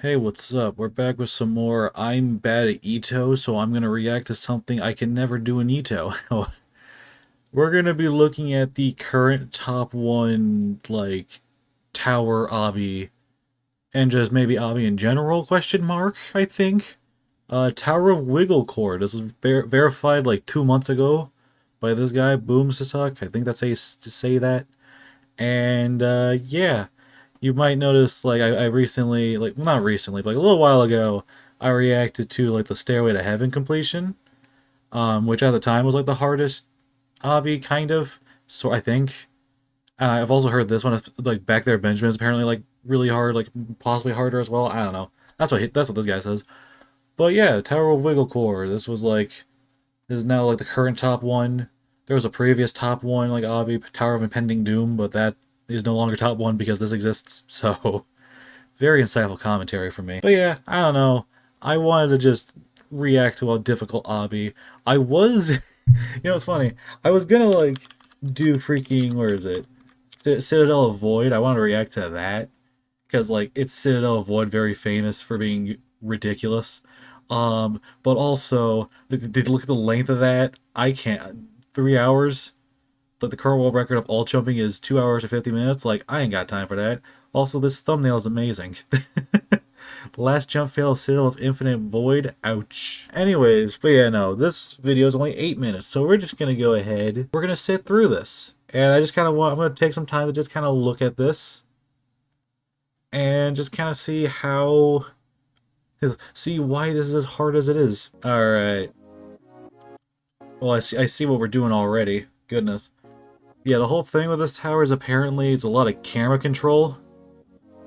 Hey, what's up? We're back with some more I'm bad at Ito, so I'm gonna react to something I can never do in Ito. We're gonna be looking at the current top one, like, tower obby, and just maybe obby in general, question mark, I think. Tower of Wigglecore. This was verified like 2 months ago by this guy, Boom Suck. I think that's how you say that. And yeah, you might notice like I recently, like not recently, but like a little while ago, I reacted to like the Stairway to Heaven completion, which at the time was like the hardest obby kind of. So I think I've also heard this one, like Back There Benjamin, is apparently like really hard, like possibly harder as well. I don't know. That's what this guy says. But yeah, Tower of Wigglecore. This is now like the current top one. There was a previous top one, like obby Tower of Impending Doom, but that is no longer top one because this exists. So very insightful commentary from me. But yeah, I don't know. I wanted to just react to a difficult obby. I was, it's funny. I was gonna like do freaking where is it? Citadel of Void. I wanted to react to that because like it's Citadel of Void, very famous for being ridiculous. But also look at the length of that. I can't. 3 hours. Like the current world record of all jumping is 2 hours and 50 minutes. Like I ain't got time for that. Also, this thumbnail is amazing. Last jump fail, Citadel of Infinite Void. Ouch. Anyways, but yeah, no, this video is only 8 minutes, so we're just gonna go ahead. We're gonna sit through this, and I just kind of want. I'm gonna take some time to just kind of look at this and just kind of see how, see why this is as hard as it is. All right. Well, I see what we're doing already. Goodness. Yeah, the whole thing with this tower is apparently it's a lot of camera control.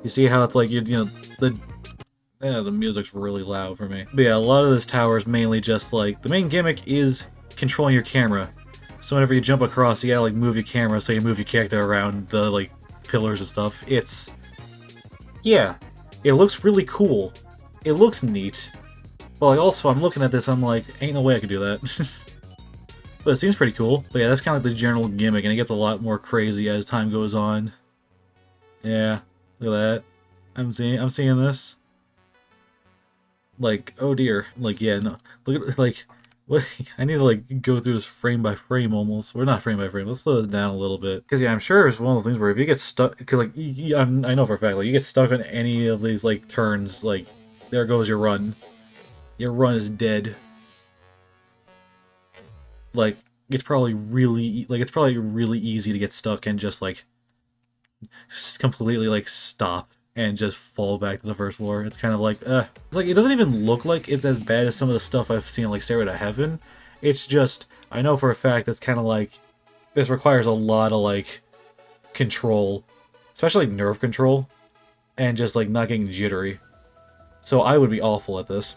You see how it's like the the music's really loud for me. But yeah, a lot of this tower is mainly just like the main gimmick is controlling your camera. So whenever you jump across, you gotta like move your camera so you move your character around the like pillars and stuff. Yeah, it looks really cool. It looks neat. But like also I'm looking at this, I'm like, ain't no way I could do that. But it seems pretty cool. But yeah, that's kind of like the general gimmick, and it gets a lot more crazy as time goes on. Yeah, look at that. I'm seeing this. Like, oh dear. Like, yeah, no. Look at like what I need to like go through this frame by frame almost. We're not frame by frame. Let's slow it down a little bit. Because yeah, I'm sure it's one of those things where if you get stuck, because like I know for a fact, like you get stuck on any of these like turns, like there goes your run. Your run is dead. Like it's probably really easy to get stuck and just like completely like stop and just fall back to the first floor. It's kind of like, it's like it doesn't even look like it's as bad as some of the stuff I've seen like Stairway to Heaven. It's just I know for a fact that's kind of like this requires a lot of like control, especially like nerve control, and just like not getting jittery. So I would be awful at this.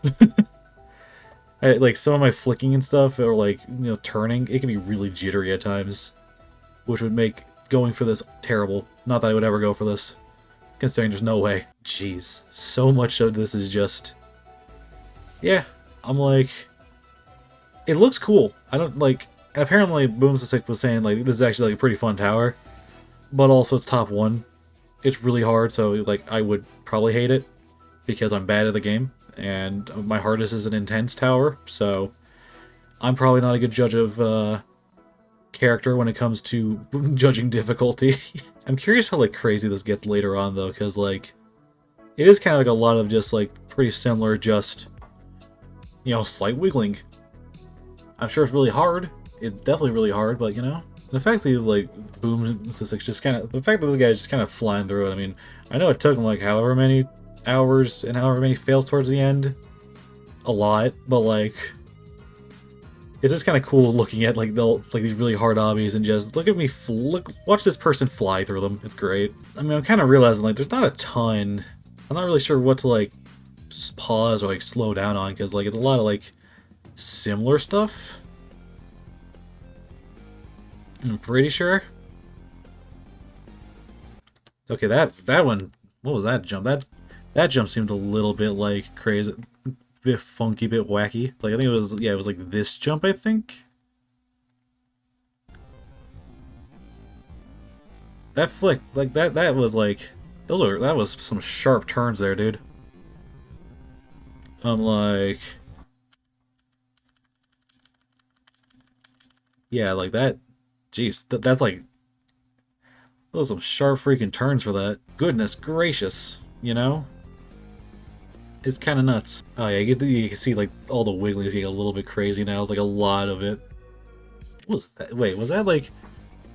Like some of my flicking and stuff, or like turning, it can be really jittery at times, which would make going for this terrible. Not that I would ever go for this, considering there's no way. Jeez, so much of this is just, yeah. I'm like, it looks cool. I don't like. And apparently, Boomstick was saying like this is actually like a pretty fun tower, but also it's top one. It's really hard, so like I would probably hate it because I'm bad at the game and my hardest is an intense tower. So I'm probably not a good judge of character when it comes to judging difficulty. I'm curious how like crazy this gets later on though, because like it is kind of like a lot of just like pretty similar, just slight wiggling. I'm sure it's really hard. It's definitely really hard, but the fact that he's like boom, just kind of the fact that this guy's just kind of flying through it. I mean, I know it took him like however many hours and however many fails towards the end, a lot, but like it's just kind of cool looking at like these really hard obbies and just look at me watch this person fly through them. It's great. I mean, I'm kind of realizing like there's not a ton. I'm not really sure what to like pause or like slow down on because like it's a lot of like similar stuff. I'm pretty sure. Okay, that one. What was that jump? That jump seemed a little bit like crazy. Bit funky, bit wacky. Like I think it was, yeah, it was like this jump, I think. That flick, like that was like that was some sharp turns there, dude. I'm like, yeah, like that. Jeez, that's like those are some sharp freaking turns for that. Goodness gracious, you know? It's kind of nuts. Oh yeah, you can see like all the wigglings getting a little bit crazy now. It's like a lot of it. What was that? Wait, was that like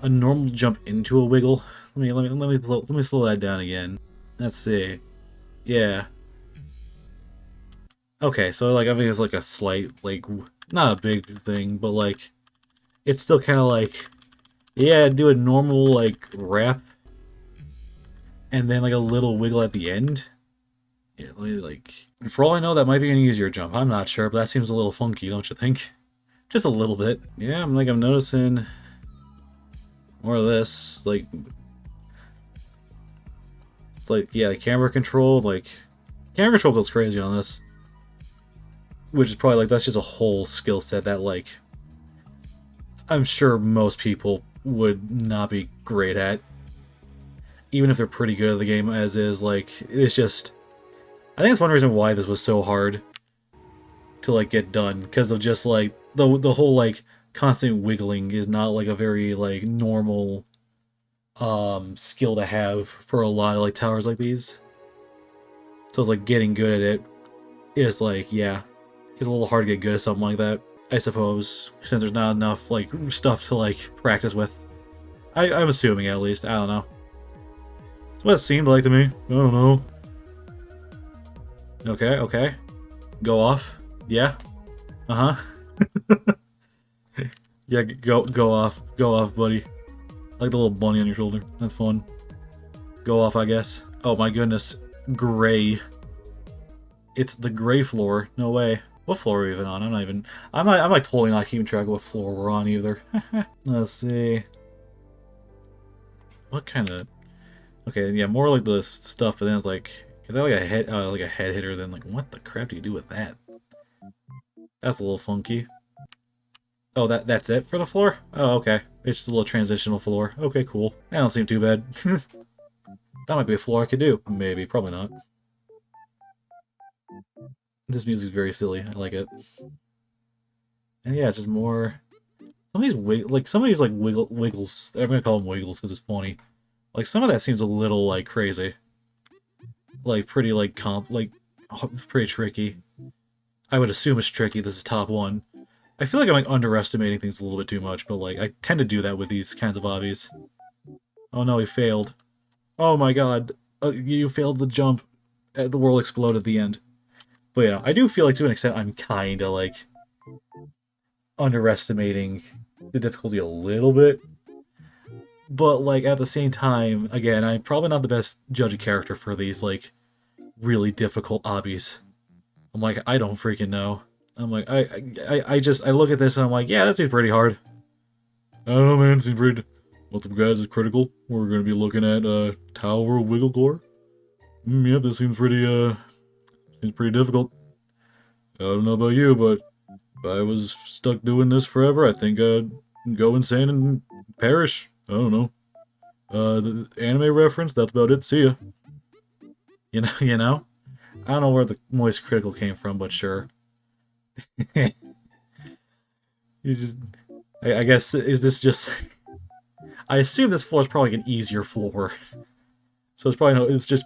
a normal jump into a wiggle? Let me slow that down again. Let's see. Yeah. Okay, so like I mean it's like a slight like not a big thing, but like it's still kind of like yeah, do a normal like wrap and then like a little wiggle at the end. Yeah, let me like for all I know that might be an easier jump. I'm not sure, but that seems a little funky, don't you think? Just a little bit. Yeah, I'm noticing more of this like it's like yeah, camera control camera control goes crazy on this. Which is probably like that's just a whole skill set that like I'm sure most people would not be great at. Even if they're pretty good at the game as is, like it's just I think that's one reason why this was so hard to like get done, because of just like the whole like constant wiggling is not like a very like normal skill to have for a lot of like towers like these. So it's like getting good at it is like yeah, it's a little hard to get good at something like that, I suppose, since there's not enough like stuff to like practice with. I'm assuming at least. I don't know. That's what it seemed like to me. I don't know. Okay, okay. Go off. Yeah. Uh-huh. Yeah, go off. Go off, buddy. I like the little bunny on your shoulder. That's fun. Go off, I guess. Oh my goodness. Gray. It's the gray floor. No way. What floor are we even on? I'm like totally not keeping track of what floor we're on either. Let's see. What kind of okay, yeah, more like the stuff, but then it's like is that like a head hitter, then like what the crap do you do with that? That's a little funky. Oh, that's it for the floor? Oh, okay. It's just a little transitional floor. Okay, cool. That don't seem too bad. That might be a floor I could do. Maybe, probably not. This music is very silly. I like it. And yeah, it's just more. Some of these like wiggles. I'm gonna call them wiggles because it's funny. Like some of that seems a little like crazy. Like pretty like pretty tricky. I would assume it's tricky. This is top one. I feel like I'm like underestimating things a little bit too much, but like I tend to do that with these kinds of obbies. Oh no, he failed. Oh my god, you failed the jump. The world exploded at the end. But yeah, I do feel like to an extent I'm kind of like underestimating the difficulty a little bit. But like at the same time, again, I'm probably not the best judge of character for these like really difficult obbies. I'm like, I don't freaking know. I'm like, I look at this and I'm like, yeah, that seems pretty hard. I don't know, man. It seems pretty. What's up, guys? It's critical. We're going to be looking at Tower of Wigglecore. Yeah, this seems pretty difficult. I don't know about you, but if I was stuck doing this forever, I think I'd go insane and perish. I don't know. The anime reference. That's about it. See ya. You know. I don't know where the moist critical came from, but sure. You just, I guess, is this just? I assume this floor is probably an easier floor, so it's probably no. It's just,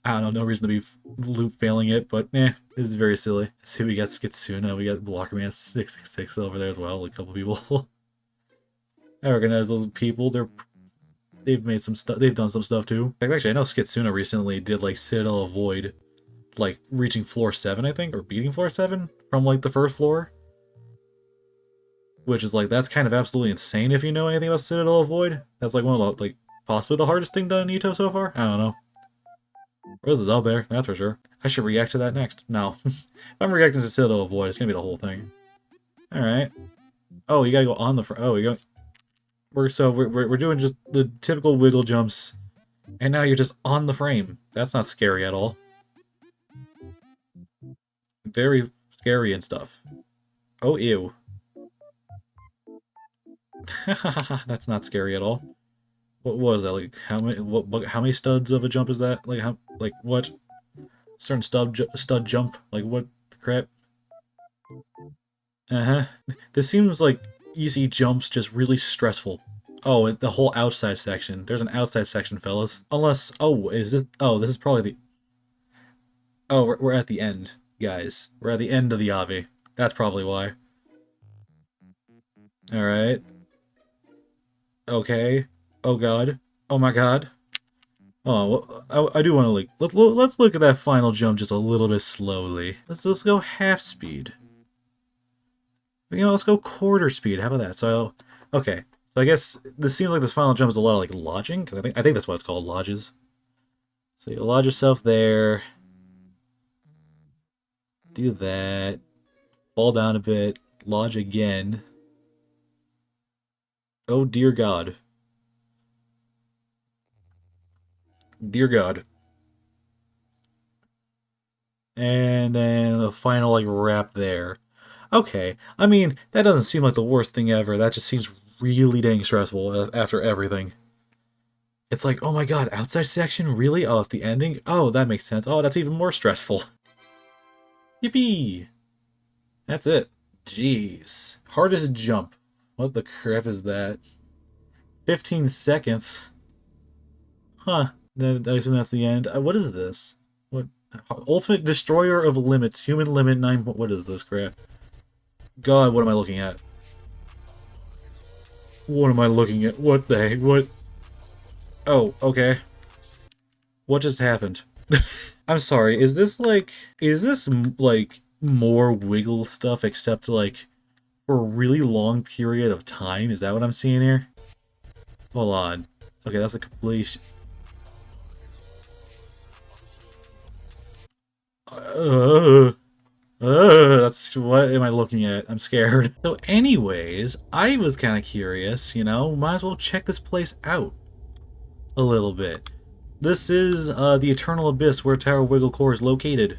I don't know, no reason to be loop failing it, but this is very silly. See, we got Skitsuna, we got Blockerman 666 over there as well. A couple people. I recognize those people. They've made some stuff. They've done some stuff too. Actually, I know Skitsuna recently did like Citadel of Void, like reaching floor 7, I think, or beating floor 7 from like the first floor. Which is like, that's kind of absolutely insane if you know anything about Citadel of Void. That's like one of the, like, possibly the hardest thing done in Ito so far? I don't know. Rose is out there, that's for sure. I should react to that next. No. If I'm reacting to Citadel of Void, it's gonna be the whole thing. Alright. Oh, you gotta go on the front. Oh, you go. We're doing just the typical wiggle jumps, and now you're just on the frame. That's not scary at all. Very scary and stuff. Oh, ew. That's not scary at all. What was that? Like how many studs of a jump is that? Like what? Certain stud jump? Like what crap. Uh-huh. This seems like easy jumps just really stressful. Oh, the whole outside section. There's an outside section, fellas. Unless, oh, is this, oh, this is probably the, oh, we're at the end, guys. We're at the end of the obby. That's probably why. Alright. Okay. Oh god. Oh my god. Oh, well, I do want to, like, let's look at that final jump just a little bit slowly. Let's go half speed. You know, let's go quarter speed. How about that? So, okay. So I guess this seems like this final jump is a lot of, like, lodging, because I think that's what it's called, lodges. So you lodge yourself there. Do that. Fall down a bit. Lodge again. Oh, dear God. Dear God. And then the final, like, wrap there. Okay. I mean, that doesn't seem like the worst thing ever. That just seems really dang stressful after everything. It's like, oh my god, outside section? Really? Oh, it's the ending? Oh, that makes sense. Oh, that's even more stressful. Yippee! That's it. Jeez. Hardest jump. What the crap is that? 15 seconds? Huh. I assume that's the end. What is this? What? Ultimate Destroyer of Limits. Human Limit 9... What is this crap? God, what am I looking at? What am I looking at? What the heck? What? Oh, okay. What just happened? I'm sorry, is this, like, more Wiggle stuff except, like, for a really long period of time? Is that what I'm seeing here? Hold on. Okay, that's a complete... that's what am I looking at? I'm scared. So anyways, I was kind of curious, you know, might as well check this place out a little bit. This is the Eternal Abyss where Tower of Wigglecore is located.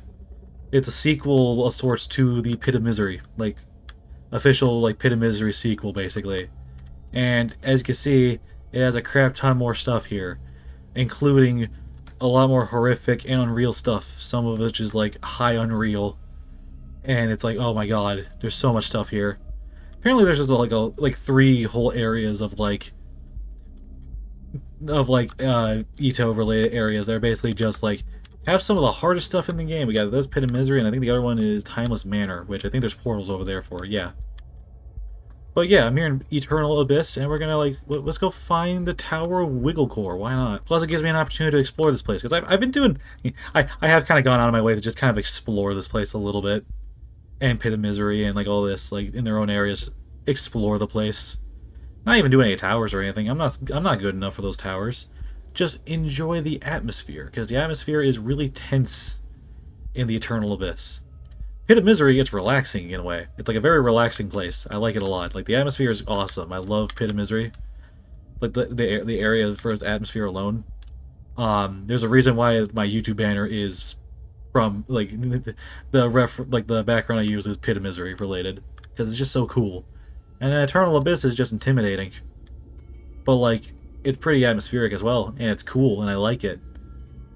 It's a sequel of sorts to the Pit of Misery, like official like Pit of Misery sequel basically. And as you can see, it has a crap ton more stuff here, including a lot more horrific and unreal stuff, some of which is like high unreal. And it's like, oh my god, there's so much stuff here. Apparently there's just like 3 whole areas of Ito related areas that are basically just like have some of the hardest stuff in the game. We got this Pit of Misery, and I think the other one is Timeless Manor, which I think there's portals over there for, yeah. But yeah, I'm here in Eternal Abyss, and we're gonna, like, let's go find the Tower of Wigglecore. Why not? Plus, it gives me an opportunity to explore this place, because I've been doing... I have kind of gone out of my way to just kind of explore this place a little bit. And Pit of Misery and, like, all this, like, in their own areas, just explore the place. Not even doing any towers or anything. I'm not good enough for those towers. Just enjoy the atmosphere, because the atmosphere is really tense in the Eternal Abyss. Pit of Misery, it's relaxing in a way. It's like a very relaxing place. I like it a lot. Like, the atmosphere is awesome. I love Pit of Misery. Like, the area for its atmosphere alone. There's a reason why my YouTube banner is from, like, the background I use is Pit of Misery related. Because it's just so cool. And an Eternal Abyss is just intimidating. But, like, it's pretty atmospheric as well. And it's cool, and I like it.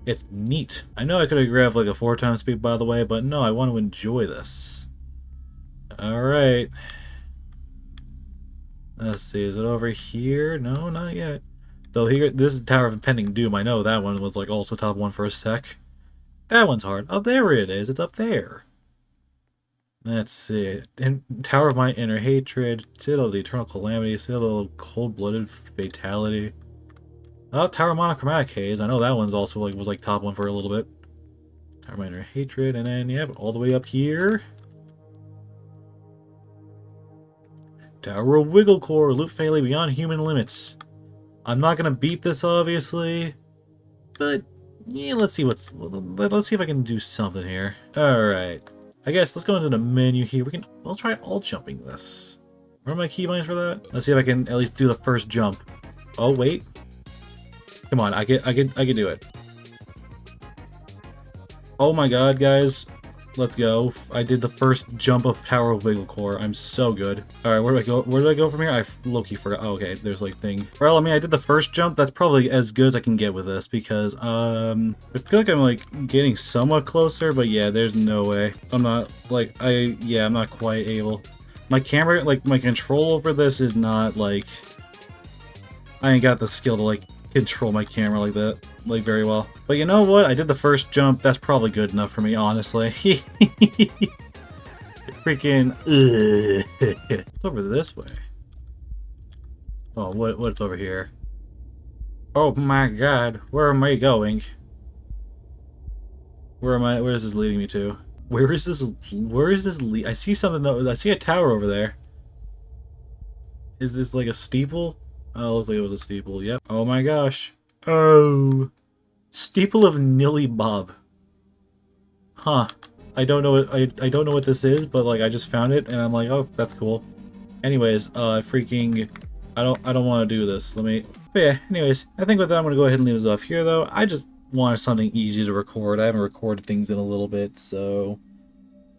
It's neat. I know I could have grabbed like a 4x speed, by the way, but no, I want to enjoy this. Alright. Let's see, is it over here? No, not yet. Though here, this is Tower of Impending Doom. I know that one was like also top 1 for a sec. That one's hard. Oh, there it is. It's up there. Let's see. And Tower of My Inner Hatred, Citadel of the Eternal Calamity, Citadel of Cold-Blooded Fatality. Oh, Tower of Monochromatic Haze. I know that one's also was like top 1 for a little bit. Tower of My Inner Hatred, and then yeah, all the way up here. Tower of Wigglecore, Loot Fairly Beyond Human Limits. I'm not gonna beat this obviously, but yeah, let's see if I can do something here. All right, I guess let's go into the menu here. We'll try alt jumping this. Where are my keybinds for that? Let's see if I can at least do the first jump. Oh wait. Come on, I can do it. Oh my god, guys. Let's go. I did the first jump of Tower of Wigglecore. I'm so good. Alright, where do I go? Where do I go from here? I low-key forgot. Oh, okay, there's like thing. Well, I mean, I did the first jump. That's probably as good as I can get with this because, I feel like I'm like getting somewhat closer, but yeah, there's no way. I'm not like, I'm not quite able. My camera, like my control over this is not like, I ain't got the skill to like control my camera like that, like very well. But you know what? I did the first jump. That's probably good enough for me, honestly. Freaking. It's over this way. Oh, what's over here? Oh my god, where am I going? Where am I? Where is this leading me to? Where is this? Where is this I see something. I see a tower over there. Is this like a steeple? Oh, looks like it was a steeple. Yep. Oh my gosh. Oh. Steeple of Nilly Bob. Huh. I don't know what I don't know what this is, but like I just found it and I'm like, oh, that's cool. Anyways, freaking I don't want to do this. Let me. But yeah, anyways, I think with that I'm gonna go ahead and leave this off here though. I just wanted something easy to record. I haven't recorded things in a little bit, so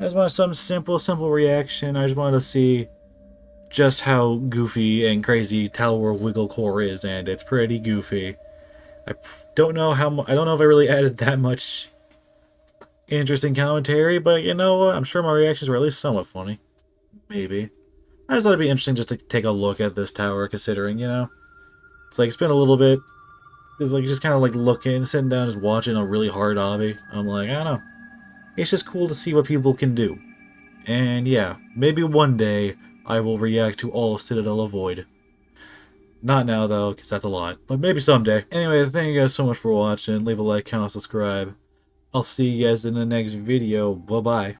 I just wanted some simple reaction. I just wanted to see just how goofy and crazy Tower of Wigglecore is, and it's pretty goofy. I don't know how I don't know if I really added that much interesting commentary, but you know what? I'm sure my reactions were at least somewhat funny. Maybe. I just thought it'd be interesting just to take a look at this tower, considering, you know, it's like it's been a little bit. It's like just kind of like looking, sitting down, just watching a really hard obby. I'm like, I don't know. It's just cool to see what people can do. And yeah, maybe one day I will react to all of Citadel of Void. Not now, though, because that's a lot. But maybe someday. Anyways, thank you guys so much for watching. Leave a like, comment, subscribe. I'll see you guys in the next video. Bye-bye.